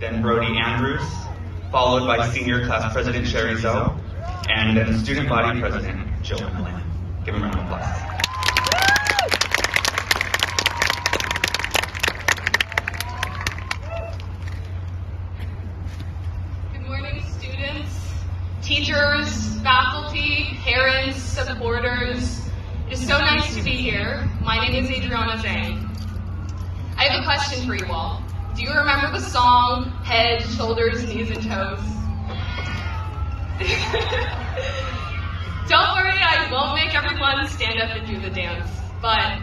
then Brody Andrews, followed by Senior Class President Sherry Zoe, and then Student Body President Jill McLean. Give them a round of applause. Good morning, students, teachers, faculty, parents, supporters. It is so nice to be here. My name is Adriana Zhang. I have a question for you all. Do you remember the song, Head, Shoulders, Knees, and Toes? Don't worry, I won't make everyone stand up and do the dance. But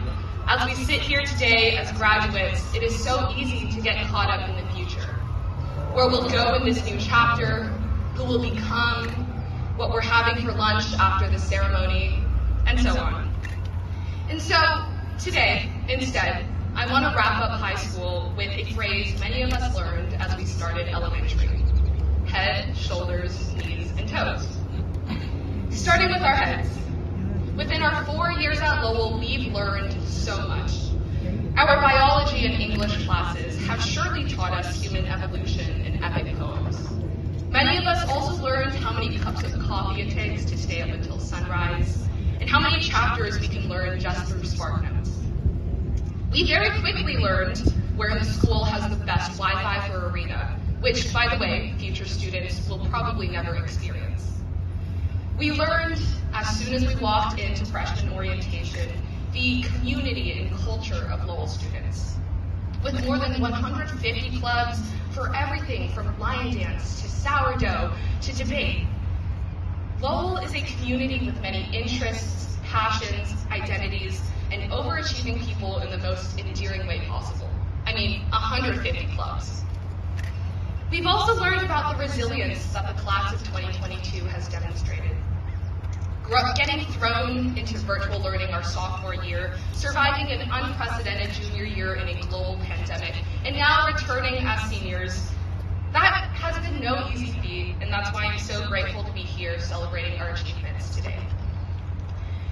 as we sit here today as graduates, it is so easy to get caught up in the future. Where we'll go in this new chapter, who we'll become, what we're having for lunch after the ceremony, and so on. And so, today, instead, I want to wrap up high school with a phrase many of us learned as we started elementary. Head, shoulders, knees, and toes. Starting with our heads. Within our 4 years at Lowell, we've learned so much. Our biology and English classes have surely taught us human evolution and epic poems. Many of us also learned how many cups of coffee it takes to stay up until sunrise, and how many chapters we can learn just through SparkNotes. We very quickly learned where the school has the best Wi-Fi for Arena, which, by the way, future students will probably never experience. We learned, as soon as we walked into freshman orientation, the community and culture of Lowell students. With more than 150 clubs for everything from line dance to sourdough to debate, Lowell is a community with many interests, passions, identities, and overachieving people in the most endearing way possible. I mean, 150 clubs. We've also learned about the resilience that the class of 2022 has demonstrated. Getting thrown into virtual learning our sophomore year, surviving an unprecedented junior year in a global pandemic, and now returning as seniors, that has been no easy feat, and that's why I'm so grateful to be here celebrating our achievements today.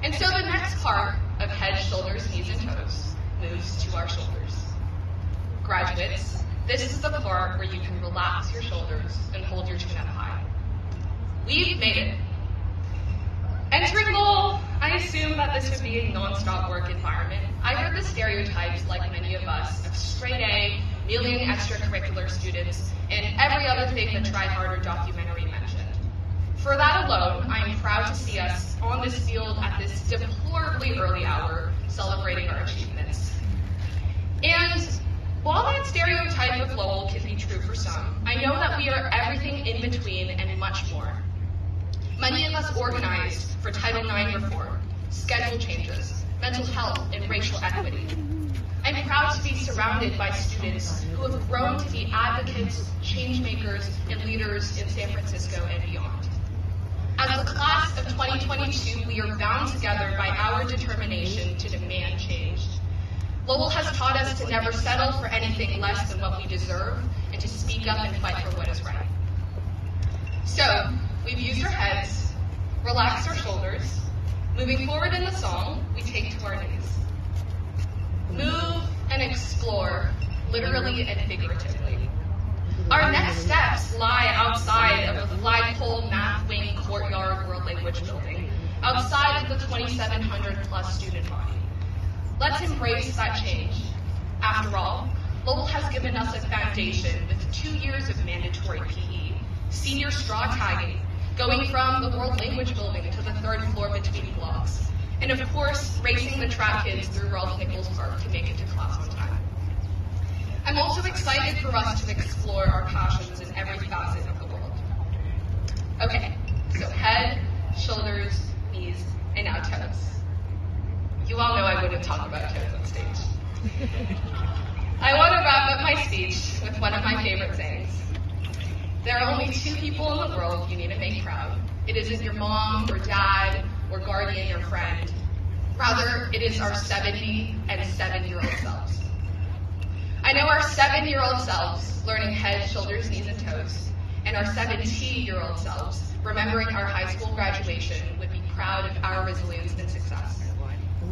And so the next part of head, shoulders, knees, and toes moves to our shoulders. Graduates, this is the part where you can relax your shoulders and hold your chin up high. We've made it. Entering Lowell, I assumed that this would be a non-stop work environment. I heard the stereotypes, like many of us, of straight A, million extracurricular students, and every other thing the Try Harder documentary mentioned. For that alone, I am proud to see us on this field at this deplorably early hour, celebrating our achievements. And while that stereotype of Lowell can be true for some, I know that we are everything in between and much more. Many of us organized for Title IX reform, schedule changes, mental health, and racial equity. I'm proud to be surrounded by students who have grown to be advocates, change makers, and leaders in San Francisco and beyond. As the class of 2022, we are bound together by our determination to demand change. Lowell has taught us to never settle for anything less than what we deserve and to speak up and fight for what is right. So, we've used our heads, relaxed our shoulders. Moving forward in the song, we take to our knees. Move and explore, literally and figuratively. Our next steps lie outside of the flagpole math wing courtyard world language building, outside of the 2,700 plus student body. Let's embrace that change. After all, Lowell has given us a foundation with 2 years of mandatory PE, senior straw tagging, going from the world language building to the 3rd floor between blocks, and of course, racing the track kids through Ralph Nichols Park to make it to class on time. I'm also excited for us to explore our passions in every facet of the world. Okay, so head, shoulders, knees, and now toes. You all know I wouldn't talk about toes on stage. I want to wrap up my speech with one of my favorite sayings. There are only 2 people in the world you need to make proud. It isn't your mom or dad or guardian or friend. Rather, it is our 70 and 7-year-old selves. I know our 7-year-old selves learning head, shoulders, knees, and toes, and our 17-year-old selves remembering our high school graduation would be proud of our resilience and success.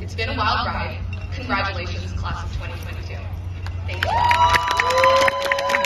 It's been a wild ride. Congratulations, class of 2022. Thank you.